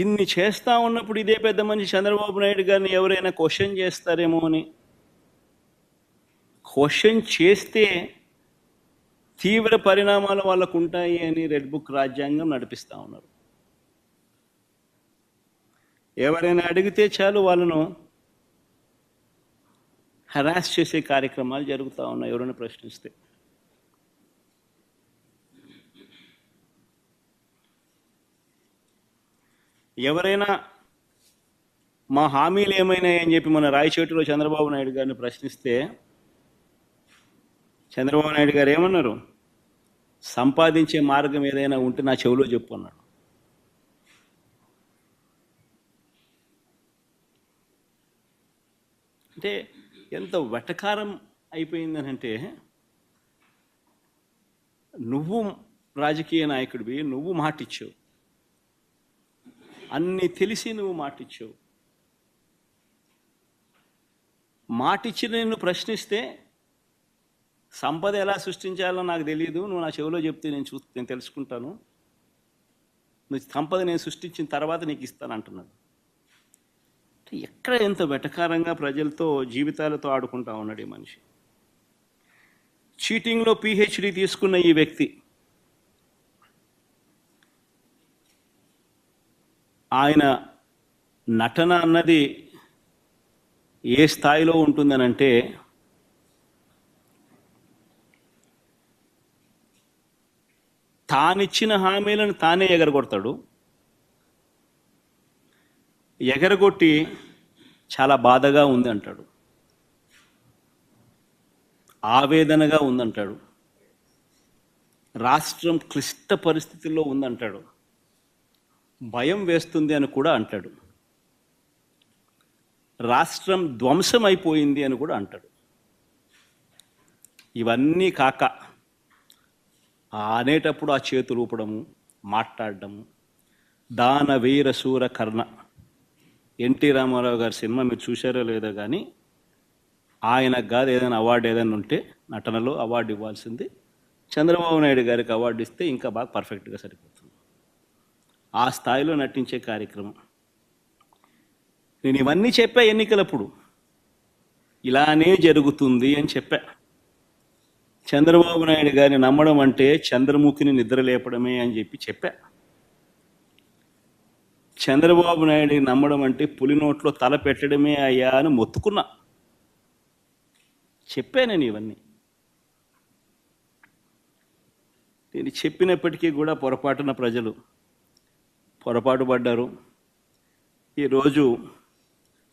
ఇన్ని చేస్తూ ఉన్నప్పుడు ఇదే పెద్ద మనిషి చంద్రబాబు నాయుడు గారిని ఎవరైనా క్వశ్చన్ చేస్తారేమో అని, క్వశ్చన్ చేస్తే తీవ్ర పరిణామాలు వాళ్ళకు ఉంటాయి అని రెడ్ బుక్ రాజ్యాంగం నడిపిస్తూ ఉన్నారు. ఎవరైనా అడిగితే చాలు వాళ్ళను హరాస్ చేసే కార్యక్రమాలు జరుగుతూ ఉన్నాయి ఎవరైనా ప్రశ్నిస్తే. ఎవరైనా మా హామీలు ఏమైనాయని చెప్పి మన రాయచోటిలో చంద్రబాబు నాయుడు గారిని ప్రశ్నిస్తే చంద్రబాబు నాయుడు గారు ఏమన్నారు? సంపాదించే మార్గం ఏదైనా ఉంటే నా చెవిలో చెప్పు అన్నాడు. అంటే ఎంత వెటకారం అయిపోయిందనంటే, నువ్వు రాజకీయ నాయకుడివి, నువ్వు మాటిచ్చావు, అన్నీ తెలిసి నువ్వు మాటిచ్చావు, మాటిచ్చి నిన్ను ప్రశ్నిస్తే సంపద ఎలా సృష్టించాలో నాకు తెలియదు, నువ్వు నా చెవిలో చెప్తే నేను తెలుసుకుంటాను, నువ్వు సంపద నేను సృష్టించిన తర్వాత నీకు ఇస్తాను అంటున్నాడు. ఎక్కడ ఎంత వెటకారంగా ప్రజలతో జీవితాలతో ఆడుకుంటా ఉన్నాడు ఈ మనిషి. చీటింగ్లో PhD తీసుకున్న ఈ వ్యక్తి ఆయన నటన అన్నది ఏ స్థాయిలో ఉంటుందనంటే, తానిచ్చిన హామీలను తానే ఎగరగొడతాడు. ఎగరగొట్టి చాలా బాధగా ఉంది అంటాడు, ఆవేదనగా ఉందంటాడు, రాష్ట్రం క్లిష్ట పరిస్థితుల్లో ఉందంటాడు, భయం వేస్తుంది అని కూడా అంటాడు, రాష్ట్రం ధ్వంసం అయిపోయింది అని కూడా అంటాడు. ఇవన్నీ కాక అనేటప్పుడు ఆ చేతులు ఊపడము, మాట్లాడడము, దానవీర శూర కర్ణ. ఎన్టీ రామారావు గారి సినిమా మీరు చూశారో లేదో కానీ, ఆయనకు కాదు ఏదైనా అవార్డు ఏదైనా ఉంటే నటనలో అవార్డు ఇవ్వాల్సింది, చంద్రబాబు నాయుడు గారికి అవార్డు ఇస్తే ఇంకా బాగా పర్ఫెక్ట్గా సరిపోతుంది. ఆ స్థాయిలో నటించే కార్యక్రమం. నేను ఇవన్నీ చెప్పా ఎన్నికలప్పుడు, ఇలానే జరుగుతుంది అని చెప్పా. చంద్రబాబు నాయుడు గారిని నమ్మడం అంటే చంద్రముఖిని నిద్ర లేపడమే అని చెప్పా. చంద్రబాబు నాయుడిని నమ్మడం అంటే పులి నోట్లో తల పెట్టడమే అయ్యా అని మొత్తుకున్నా. చెప్పా నేను ఇవన్నీ. నేను చెప్పినప్పటికీ కూడా పొరపాటున ప్రజలు పొరపాటు పడ్డారు. ఈరోజు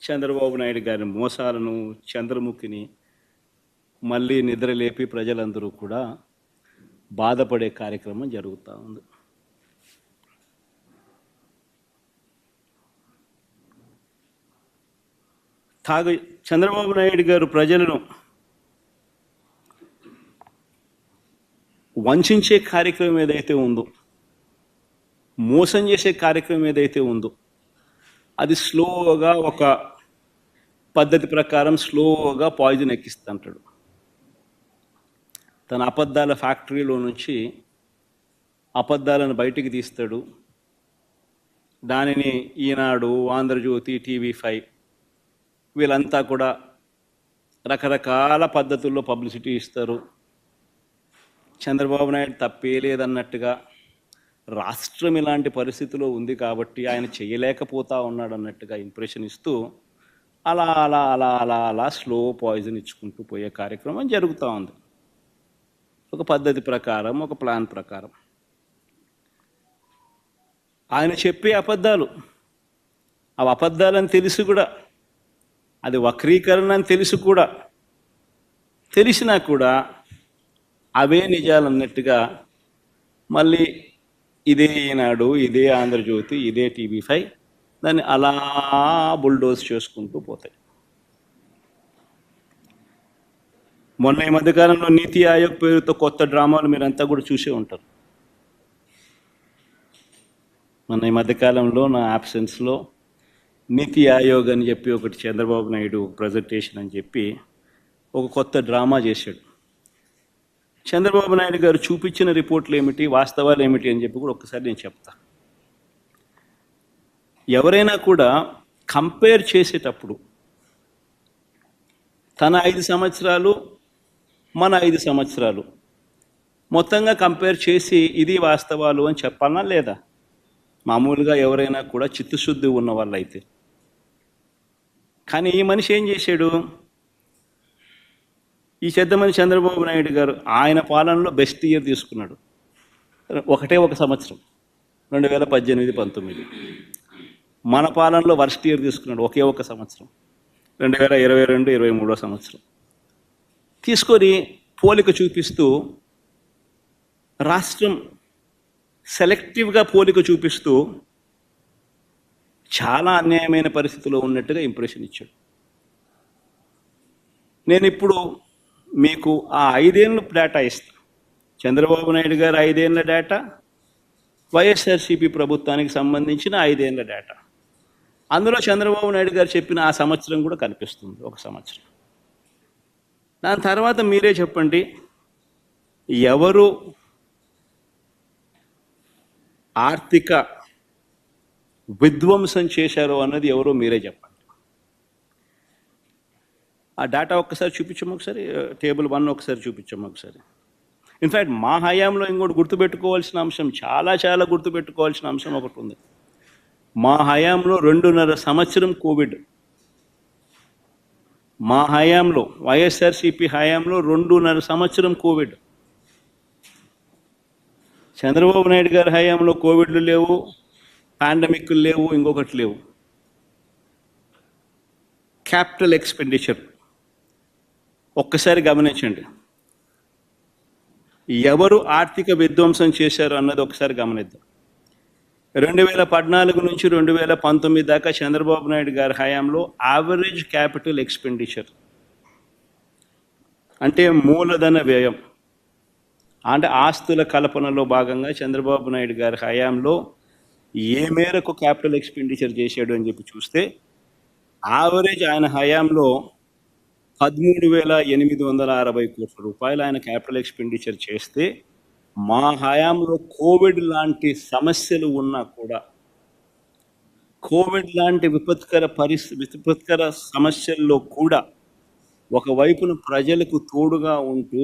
చంద్రబాబు నాయుడు గారి మోసాలను, చంద్రముఖిని మళ్ళీ నిద్రలేపి ప్రజలందరూ కూడా బాధపడే కార్యక్రమం జరుగుతూ ఉంది. చంద్రబాబు నాయుడు గారు ప్రజలను వంచే కార్యక్రమం ఏదైతే ఉందో, మోసం చేసే కార్యక్రమం ఏదైతే ఉందో, అది స్లోగా ఒక పద్ధతి ప్రకారం స్లోగా పాయిజన్ ఎక్కిస్తుంటాడు. తన అబద్ధాల ఫ్యాక్టరీలో నుంచి అబద్ధాలను బయటికి తీస్తాడు. దానిని ఈనాడు, ఆంధ్రజ్యోతి, TV5 వీళ్ళంతా కూడా రకరకాల పద్ధతుల్లో పబ్లిసిటీ ఇస్తారు. చంద్రబాబు నాయుడు తప్పే లేదన్నట్టుగా, రాష్ట్రం ఇలాంటి పరిస్థితిలో ఉంది కాబట్టి ఆయన చేయలేకపోతా ఉన్నాడు అన్నట్టుగా ఇంప్రెషన్ ఇస్తూ అలా అలా అలా అలా అలా స్లో పాయిజన్ ఇచ్చుకుంటూ పోయే కార్యక్రమం జరుగుతూ ఉంది. ఒక పద్ధతి ప్రకారం, ఒక ప్లాన్ ప్రకారం. ఆయన చెప్పే అబద్ధాలు, అవి అబద్ధాలని తెలిసి కూడా, అది వక్రీకరణ అని తెలిసి కూడా, తెలిసినా కూడా అవే నిజాలన్నట్టుగా మళ్ళీ ఇదే ఈనాడు, ఇదే ఆంధ్రజ్యోతి, ఇదే TV5 దాన్ని అలా బుల్డోజ్ చేసుకుంటూ పోతాయి. మొన్న ఈ మధ్యకాలంలో నీతి ఆయోగ్ పేరుతో కొత్త డ్రామాలు మీరంతా కూడా చూసే ఉంటారు. మొన్న ఈ మధ్యకాలంలో నా యాబ్సెన్స్లో నీతి ఆయోగ్ అని చెప్పి ఒకటి చంద్రబాబు నాయుడు ప్రజెంటేషన్ అని చెప్పి ఒక కొత్త డ్రామా చేశాడు. చంద్రబాబు నాయుడు గారు చూపించిన రిపోర్ట్లు ఏమిటి, వాస్తవాలు ఏమిటి అని చెప్పి కూడా ఒక్కసారి నేను చెప్తా. ఎవరైనా కూడా కంపేర్ చేసేటప్పుడు తన 5 సంవత్సరాలు మన 5 సంవత్సరాలు మొత్తంగా కంపేర్ చేసి ఇది వాస్తవాలు అని చెప్పాలా లేదా? మామూలుగా ఎవరైనా కూడా చిత్తశుద్ధి ఉన్న వాళ్ళైతే. కానీ ఈ మనిషి ఏం చేశాడు? ఈ చెద్దమని చంద్రబాబు నాయుడు గారు ఆయన పాలనలో బెస్ట్ ఇయర్ తీసుకున్నాడు. ఒక సంవత్సరం 2018-19. మన పాలనలో వర్స్ట్ ఇయర్ తీసుకున్నాడు ఒక సంవత్సరం 2022-23 సంవత్సరం. తీసుకొని పోలిక చూపిస్తూ రాష్ట్రం సెలెక్టివ్గా పోలిక చూపిస్తూ చాలా అన్యాయమైన పరిస్థితిలో ఉన్నట్టుగా ఇంప్రెషన్ ఇచ్చాడు. నేను ఇప్పుడు మీకు ఆ 5 ఏళ్ళ డేటా ఇస్తాను. చంద్రబాబు నాయుడు గారు 5 ఏళ్ళ డేటా, వైఎస్ఆర్సీపీ ప్రభుత్వానికి సంబంధించిన 5 ఏళ్ళ డేటా. అందులో చంద్రబాబు నాయుడు గారు చెప్పిన ఆ సంవత్సరం కూడా కనిపిస్తుంది, ఒక సంవత్సరం. దాని తర్వాత మీరే చెప్పండి, ఎవరు ఆర్థిక విధ్వంసం చేశారో అన్నది ఎవరో మీరే చెప్పండి. ఆ డేటా ఒక్కసారి చూపించము, ఒకసారి టేబుల్ 1 ఒకసారి చూపించము ఒకసారి. ఇన్ఫ్యాక్ట్ మా హయాంలో ఇంకోటి గుర్తుపెట్టుకోవాల్సిన అంశం, చాలా గుర్తుపెట్టుకోవాల్సిన అంశం ఒకటి ఉంది. మా హయాంలో 2.5 సంవత్సరం కోవిడ్. మా హయాంలో, వైఎస్ఆర్సీపీ హయాంలో 2.5 సంవత్సరం కోవిడ్. చంద్రబాబు నాయుడు గారి హయాంలో కోవిడ్లు లేవు, పాండమిక్లు లేవు, ఇంకొకటి లేవు. క్యాపిటల్ ఎక్స్పెండిచర్ ఒక్కసారి గమనించండి. ఎవరు ఆర్థిక విధ్వంసం చేశారు అన్నది ఒకసారి గమనిద్దాం. 2014 నుంచి 2019 దాకా చంద్రబాబు నాయుడు గారి హయాంలో యావరేజ్ క్యాపిటల్ ఎక్స్పెండిచర్ అంటే మూలధన వ్యయం, అంటే ఆస్తుల కల్పనలో భాగంగా చంద్రబాబు నాయుడు గారి హయాంలో ఏ మేరకు క్యాపిటల్ ఎక్స్పెండిచర్ చేశాడు అని చెప్పి చూస్తే, యావరేజ్ ఆయన హయాంలో 13,860 కోట్ల రూపాయలు ఆయన క్యాపిటల్ ఎక్స్పెండిచర్ చేస్తే, మా హయాంలో కోవిడ్ లాంటి సమస్యలు ఉన్నా కూడా, కోవిడ్ లాంటి విపత్కర సమస్యల్లో కూడా ఒకవైపున ప్రజలకు తోడుగా ఉంటూ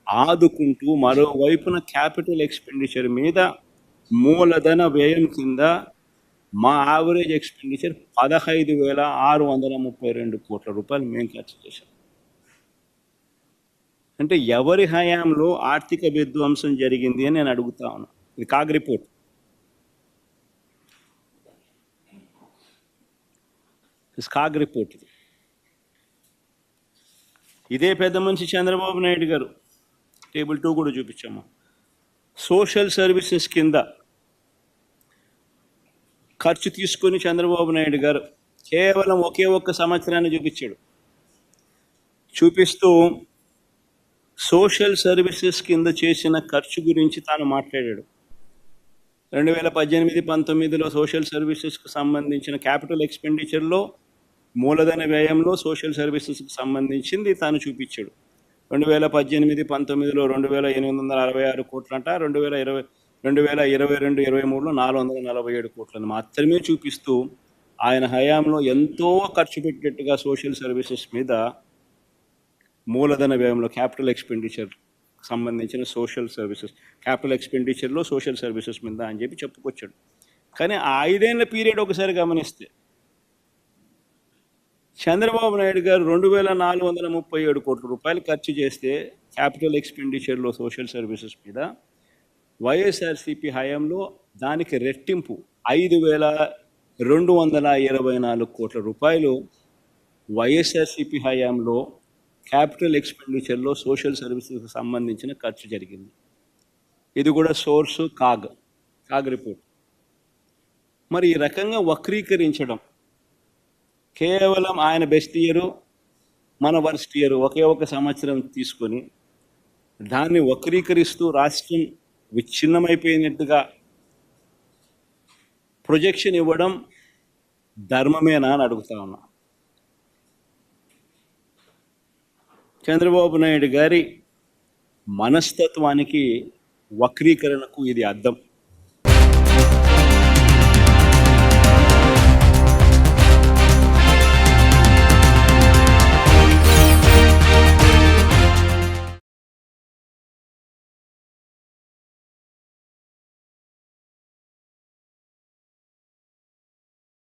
ఆదుకుంటూ, మరోవైపున క్యాపిటల్ ఎక్స్పెండిచర్ మీద మూలధన వ్యయం కింద మా యావరేజ్ ఎక్స్పెండిచర్ 15,632 కోట్ల రూపాయలు మేము ఖర్చు చేశాం. అంటే ఎవరి హయాంలో ఆర్థిక విధ్వంసం జరిగింది అని నేను అడుగుతా ఉన్నా. ఇది కాగ్ రిపోర్ట్. కాగ్ రిపోర్ట్ ఇది. ఇదే పెద్ద మనిషి చంద్రబాబు నాయుడు గారు టేబుల్ 2 కూడా చూపించాము. సోషల్ సర్వీసెస్ కింద ఖర్చు తీసుకొని చంద్రబాబు నాయుడు గారు కేవలం ఒక్క సంవత్సరాన్ని చూపిస్తూ సోషల్ సర్వీసెస్ కింద చేసిన ఖర్చు గురించి తాను మాట్లాడాడు. 2018-19లో సోషల్ సర్వీసెస్కి సంబంధించిన క్యాపిటల్ ఎక్స్పెండిచర్లో, మూలధన వ్యయంలో సోషల్ సర్వీసెస్కి సంబంధించింది తాను చూపించాడు. 2018-19లో 2,866 కోట్లంట, 2022-23లో 447 కోట్లను మాత్రమే చూపిస్తూ ఆయన హయాంలో ఎంతో ఖర్చు పెట్టేట్టుగా సోషల్ సర్వీసెస్ మీద, మూలధన వ్యయంలో క్యాపిటల్ ఎక్స్పెండిచర్ సంబంధించిన సోషల్ సర్వీసెస్, క్యాపిటల్ ఎక్స్పెండిచర్లో సోషల్ సర్వీసెస్ మీద అని చెప్పి చెప్పుకొచ్చాడు. కానీ ఆ 5 ఏళ్ల పీరియడ్ ఒకసారి గమనిస్తే, చంద్రబాబు నాయుడు గారు 2,437 కోట్ల రూపాయలు ఖర్చు చేస్తే క్యాపిటల్ ఎక్స్పెండిచర్లో సోషల్ సర్వీసెస్ మీద, వైఎస్ఆర్సీపీ హయాంలో దానికి రెట్టింపు 5,224 కోట్ల రూపాయలు వైఎస్ఆర్సీపీ హయాంలో క్యాపిటల్ ఎక్స్పెండిచర్లో సోషల్ సర్వీసెస్కి సంబంధించిన ఖర్చు జరిగింది. ఇది కూడా సోర్సు కాగ్ రిపోర్ట్. మరి ఈ రకంగా వక్రీకరించడం, కేవలం ఆయన బెస్ట్ ఇయరు మన వర్స్ట్ ఇయర్ ఒక సంవత్సరం తీసుకొని దాన్ని వక్రీకరిస్తూ రాష్ట్రం విచ్ఛిన్నమైపోయినట్టుగా ప్రొజెక్షన్ ఇవ్వడం ధర్మమేనా అని అడుగుతా ఉన్నా. చంద్రబాబు నాయుడు గారి మనస్తత్వానికి, వక్రీకరణకు ఇది అద్దం.